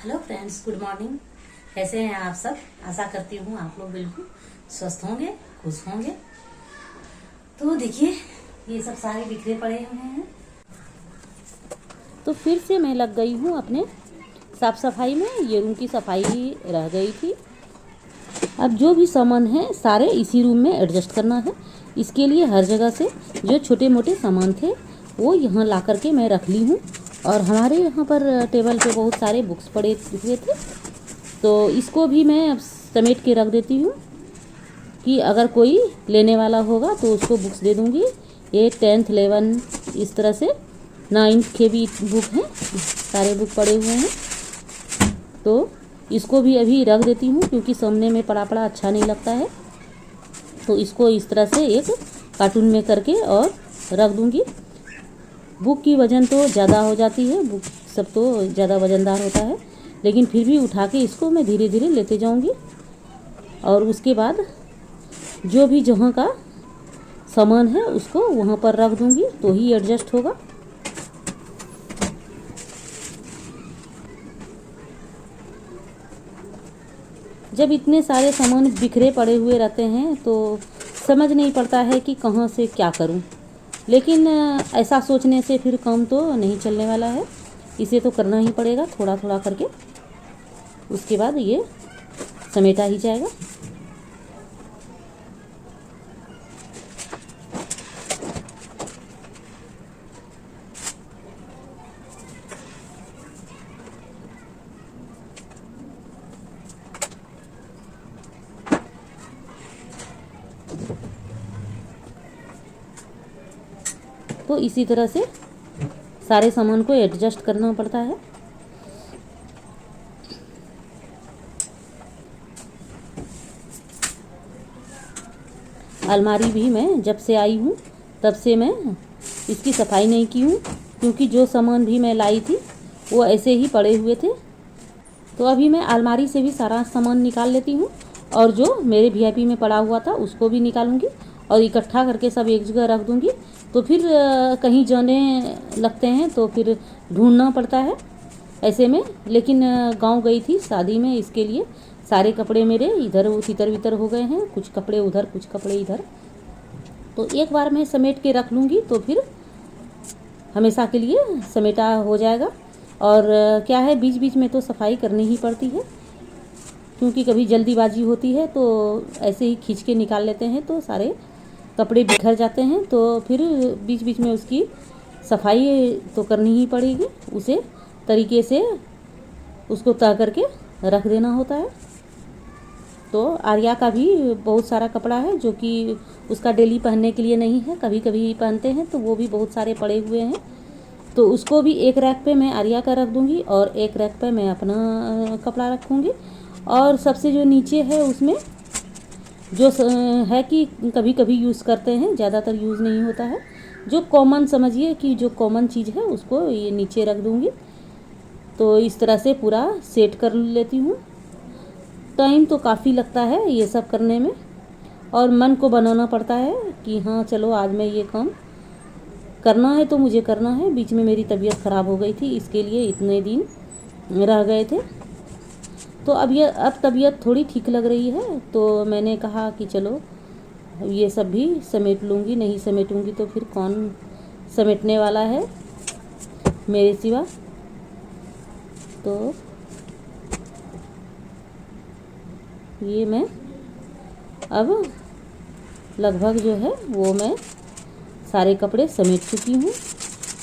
Hello friends, good morning. कैसे हैं आप सब? आशा करती हूँ आप लोग बिल्कुल स्वस्थ होंगे, खुश होंगे। तो देखिए, ये सब सारे बिखरे पड़े हुए हैं। तो फिर से मैं लग गई हूँ अपने साफ़ सफाई में। ये रूम की सफाई ही रह गई थी। अब जो भी सामान है सारे इसी रूम में एडजस्ट करना है। इसके लिए हर जगह से जो छोटे मोटे सामान थे वो यहाँ ला करके मैं रख ली हूँ। और हमारे यहाँ पर टेबल पे बहुत सारे बुक्स पड़े हुए थे, तो इसको भी मैं अब समेट के रख देती हूँ कि अगर कोई लेने वाला होगा तो उसको बुक्स दे दूँगी। ये 10th 11 इस तरह से 9th के भी बुक हैं, सारे बुक पड़े हुए हैं। तो इसको भी अभी रख देती हूँ क्योंकि सामने में पड़ा पड़ा अच्छा नहीं लगता है। तो इसको इस तरह से एक कार्टून में करके और रख दूँगी। बुक की वज़न तो ज़्यादा हो जाती है, बुक सब तो ज़्यादा वज़नदार होता है, लेकिन फिर भी उठा के इसको मैं धीरे धीरे लेते जाऊँगी। और उसके बाद जो भी जहाँ का सामान है उसको वहाँ पर रख दूँगी तो ही एडजस्ट होगा। जब इतने सारे सामान बिखरे पड़े हुए रहते हैं तो समझ नहीं पड़ता है कि कहाँ से क्या करूं। लेकिन ऐसा सोचने से फिर काम तो नहीं चलने वाला है, इसे तो करना ही पड़ेगा थोड़ा थोड़ा करके। उसके बाद ये समेटा ही जाएगा। तो इसी तरह से सारे सामान को एडजस्ट करना पड़ता है। अलमारी भी मैं जब से आई हूँ तब से मैं इसकी सफाई नहीं की हूँ, क्योंकि जो सामान भी मैं लाई थी वो ऐसे ही पड़े हुए थे। तो अभी मैं अलमारी से भी सारा सामान निकाल लेती हूँ और जो मेरे वीआईपी में पड़ा हुआ था उसको भी निकालूंगी और इकट्ठा करके सब एक जगह रख दूँगी। तो फिर कहीं जाने लगते हैं तो फिर ढूंढना पड़ता है ऐसे में। लेकिन गांव गई थी शादी में, इसके लिए सारे कपड़े मेरे इधर तितर बितर हो गए हैं, कुछ कपड़े उधर कुछ कपड़े इधर। तो एक बार मैं समेट के रख लूँगी तो फिर हमेशा के लिए समेटा हो जाएगा। और क्या है, बीच बीच में तो सफाई करनी ही पड़ती है, क्योंकि कभी जल्दीबाजी होती है तो ऐसे ही खींच के निकाल लेते हैं तो सारे कपड़े बिखर जाते हैं। तो फिर बीच बीच में उसकी सफाई तो करनी ही पड़ेगी, उसे तरीके से उसको तह करके रख देना होता है। तो आर्या का भी बहुत सारा कपड़ा है जो कि उसका डेली पहनने के लिए नहीं है, कभी कभी पहनते हैं, तो वो भी बहुत सारे पड़े हुए हैं। तो उसको भी एक रैक पे मैं आर्या का रख दूँगी और एक रैक पे मैं अपना कपड़ा रखूँगी। और सबसे जो नीचे है उसमें जो है कि कभी कभी यूज़ करते हैं, ज़्यादातर यूज़ नहीं होता है, जो कॉमन समझिए कि जो कॉमन चीज़ है उसको ये नीचे रख दूँगी। तो इस तरह से पूरा सेट कर लेती हूँ। टाइम तो काफ़ी लगता है ये सब करने में, और मन को बनाना पड़ता है कि हाँ चलो आज मैं ये काम करना है तो मुझे करना है। बीच में मेरी तबीयत ख़राब हो गई थी, इसके लिए इतने दिन रह गए थे। तो अब तबीयत थोड़ी ठीक लग रही है, तो मैंने कहा कि चलो ये सब भी समेट लूँगी। नहीं समेटूँगी तो फिर कौन समेटने वाला है मेरे सिवा। तो ये मैं अब लगभग जो है वो मैं सारे कपड़े समेट चुकी हूँ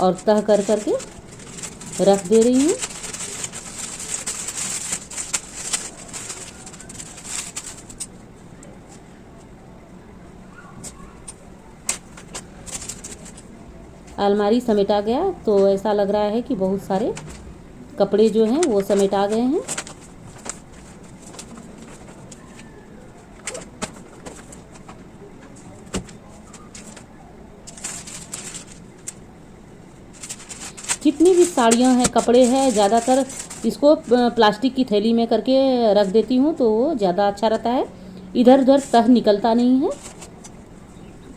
और तह कर करके रख दे रही हूँ। अलमारी समेटा गया तो ऐसा लग रहा है कि बहुत सारे कपड़े जो हैं वो समेटा गए हैं। जितनी भी साड़ियाँ हैं, कपड़े हैं, ज़्यादातर इसको प्लास्टिक की थैली में करके रख देती हूँ तो वो ज़्यादा अच्छा रहता है, इधर उधर तह निकलता नहीं है।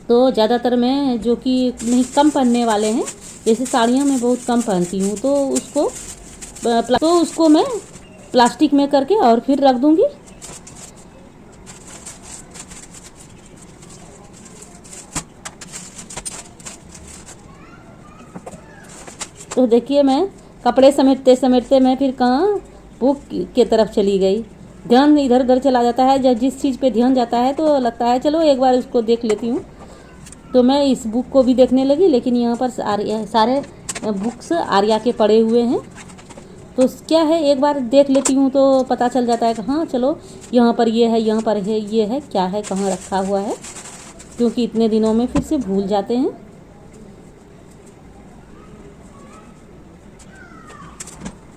तो ज़्यादातर मैं जो कि नहीं कम पहनने वाले हैं, जैसे साड़ियाँ मैं बहुत कम पहनती हूँ, तो उसको मैं प्लास्टिक में करके और फिर रख दूंगी। तो देखिए मैं कपड़े समेटते समेटते मैं फिर कहाँ बुक के तरफ चली गई। ध्यान इधर उधर चला जाता है, जब जिस चीज़ पे ध्यान जाता है तो लगता है चलो एक बार उसको देख लेती हूँ। तो मैं इस बुक को भी देखने लगी, लेकिन यहाँ पर सारे बुक्स आर्या के पड़े हुए हैं। तो क्या है, एक बार देख लेती हूँ तो पता चल जाता है कि हाँ चलो यहाँ पर ये है, यहाँ पर है, ये है, क्या है, कहाँ रखा हुआ है, क्योंकि इतने दिनों में फिर से भूल जाते हैं।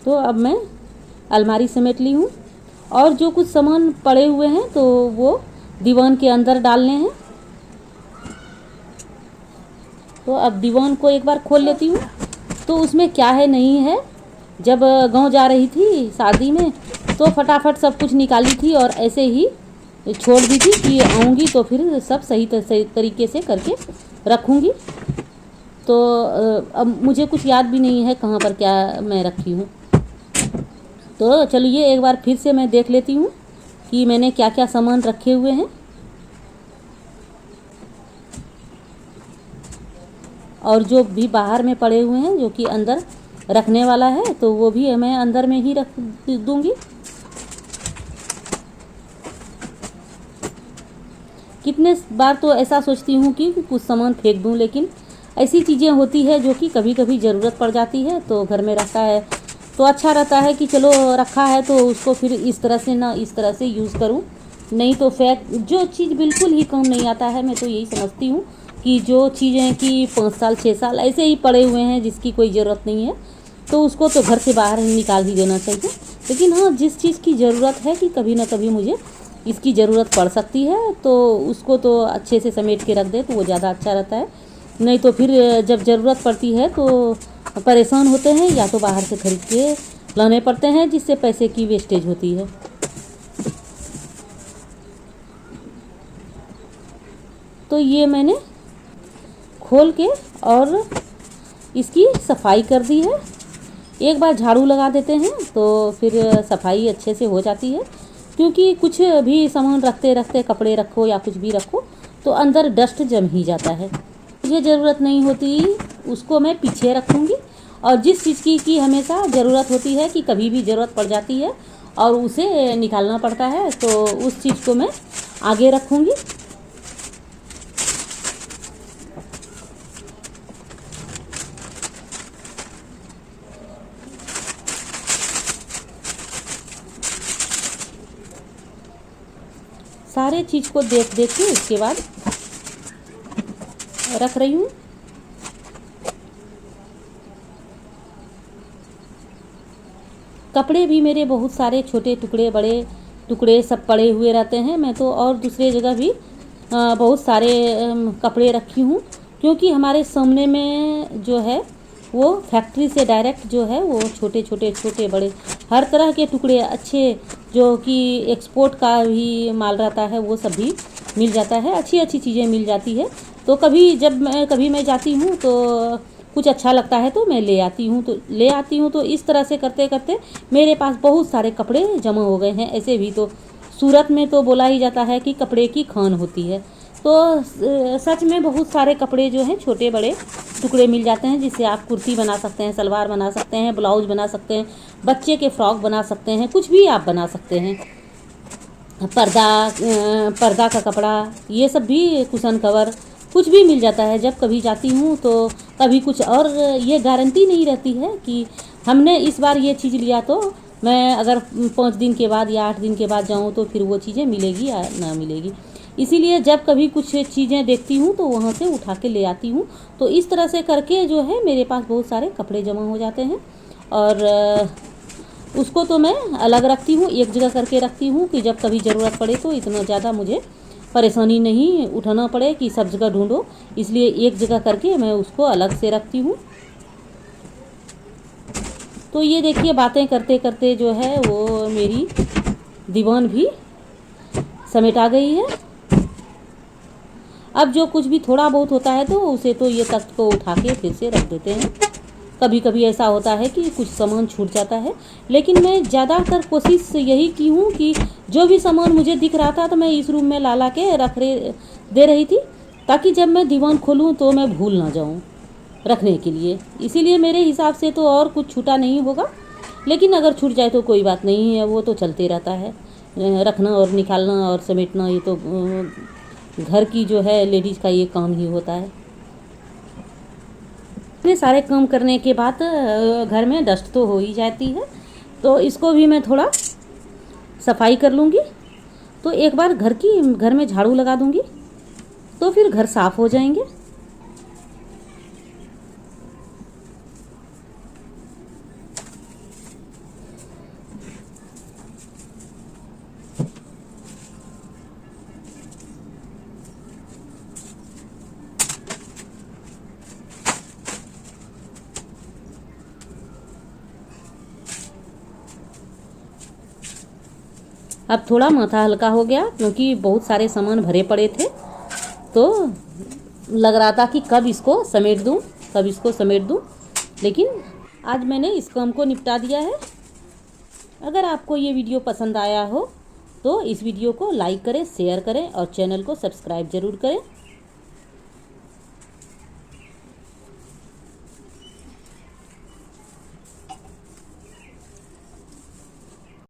तो अब मैं अलमारी समेट ली हूँ और जो कुछ सामान पड़े हुए हैं तो वो दीवान के अंदर डालने हैं। तो अब दीवान को एक बार खोल लेती हूँ। तो उसमें क्या है नहीं है, जब गांव जा रही थी शादी में तो फटाफट सब कुछ निकाली थी और ऐसे ही छोड़ दी थी कि आऊँगी तो फिर सब सही तरीके से करके रखूँगी। तो अब मुझे कुछ याद भी नहीं है कहाँ पर क्या मैं रखी हूँ। तो चलिए एक बार फिर से मैं देख लेती हूँ कि मैंने क्या क्या सामान रखे हुए हैं। और जो भी बाहर में पड़े हुए हैं जो कि अंदर रखने वाला है तो वो भी मैं अंदर में ही रख दूँगी। कितने बार तो ऐसा सोचती हूँ कि कुछ सामान फेंक दूँ, लेकिन ऐसी चीज़ें होती है जो कि कभी कभी ज़रूरत पड़ जाती है तो घर में रखा है तो अच्छा रहता है कि चलो रखा है तो उसको फिर इस तरह से ना इस तरह से यूज़ करूँ, नहीं तो फेंक जो चीज़ बिल्कुल ही काम नहीं आता है। मैं तो यही समझती हूँ कि जो चीज़ें कि 5 साल 6 साल ऐसे ही पड़े हुए हैं जिसकी कोई ज़रूरत नहीं है तो उसको तो घर से बाहर निकाल ही देना चाहिए। लेकिन हाँ, जिस चीज़ की ज़रूरत है कि कभी ना कभी मुझे इसकी ज़रूरत पड़ सकती है तो उसको तो अच्छे से समेट के रख दे तो वो ज़्यादा अच्छा रहता है। नहीं तो फिर जब ज़रूरत पड़ती है तो परेशान होते हैं, या तो बाहर से खरीद के लाने पड़ते हैं जिससे पैसे की वेस्टेज होती है। तो ये मैंने खोल के और इसकी सफाई कर दी है। एक बार झाड़ू लगा देते हैं तो फिर सफाई अच्छे से हो जाती है, क्योंकि कुछ भी सामान रखते रखते कपड़े रखो या कुछ भी रखो तो अंदर डस्ट जम ही जाता है। मुझे ज़रूरत नहीं होती उसको मैं पीछे रखूँगी, और जिस चीज़ की हमेशा ज़रूरत होती है कि कभी भी ज़रूरत पड़ जाती है और उसे निकालना पड़ता है तो उस चीज़ को मैं आगे रखूँगी। सारे चीज़ को देख देख के उसके बाद रख रही हूँ। कपड़े भी मेरे बहुत सारे छोटे टुकड़े बड़े टुकड़े सब पड़े हुए रहते हैं। मैं तो और दूसरे जगह भी बहुत सारे कपड़े रखी हूँ, क्योंकि हमारे सामने में जो है वो फैक्ट्री से डायरेक्ट जो है वो छोटे छोटे छोटे बड़े हर तरह के टुकड़े अच्छे जो कि एक्सपोर्ट का भी माल रहता है वो सब भी मिल जाता है। अच्छी अच्छी चीज़ें मिल जाती है। तो कभी मैं जाती हूँ तो कुछ अच्छा लगता है तो मैं ले आती हूँ। तो इस तरह से करते करते मेरे पास बहुत सारे कपड़े जमा हो गए हैं। ऐसे भी तो सूरत में तो बोला ही जाता है कि कपड़े की खान होती है। तो सच में बहुत सारे कपड़े जो हैं छोटे बड़े टुकड़े मिल जाते हैं, जिससे आप कुर्ती बना सकते हैं, सलवार बना सकते हैं, ब्लाउज बना सकते हैं, बच्चे के फ्रॉक बना सकते हैं, कुछ भी आप बना सकते हैं। पर्दा का कपड़ा, ये सब भी कुशन कवर कुछ भी मिल जाता है। जब कभी जाती हूँ तो कभी कुछ, और ये गारंटी नहीं रहती है कि हमने इस बार ये चीज़ लिया तो मैं अगर 5 दिन के बाद या 8 दिन के बाद जाऊँ तो फिर वो चीज़ें मिलेगी या ना मिलेगी। इसीलिए जब कभी कुछ चीज़ें देखती हूँ तो वहाँ से उठा के ले आती हूँ। तो इस तरह से करके जो है मेरे पास बहुत सारे कपड़े जमा हो जाते हैं, और उसको तो मैं अलग रखती हूँ, एक जगह करके रखती हूँ कि जब कभी ज़रूरत पड़े तो इतना ज़्यादा मुझे परेशानी नहीं उठाना पड़े कि सब जगह ढूंढो। इसलिए एक जगह करके मैं उसको अलग से रखती हूँ। तो ये देखिए बातें करते करते जो है वो मेरी दीवान भी समेटा गई है। अब जो कुछ भी थोड़ा बहुत होता है तो उसे तो ये तख्त को उठा के फिर से रख देते हैं। कभी कभी ऐसा होता है कि कुछ सामान छूट जाता है, लेकिन मैं ज़्यादातर कोशिश यही की हूँ कि जो भी सामान मुझे दिख रहा था तो मैं इस रूम में ला के दे रही थी, ताकि जब मैं दीवान खोलूँ तो मैं भूल ना जाऊँ रखने के लिए। इसीलिए मेरे हिसाब से तो और कुछ छूटा नहीं होगा, लेकिन अगर छूट जाए तो कोई बात नहीं है, वो तो चलते रहता है। रखना और निकालना और समेटना ये तो घर की जो है लेडीज़ का ये काम ही होता है। इतने सारे काम करने के बाद घर में डस्ट तो हो ही जाती है, तो इसको भी मैं थोड़ा सफाई कर लूँगी। तो एक बार घर में झाड़ू लगा दूँगी तो फिर घर साफ़ हो जाएंगे। अब थोड़ा माथा हल्का हो गया, क्योंकि बहुत सारे सामान भरे पड़े थे, तो लग रहा था कि कब इसको समेट दूं, लेकिन आज मैंने इस काम को निपटा दिया है। अगर आपको ये वीडियो पसंद आया हो तो इस वीडियो को लाइक करें, शेयर करें और चैनल को सब्सक्राइब ज़रूर करें।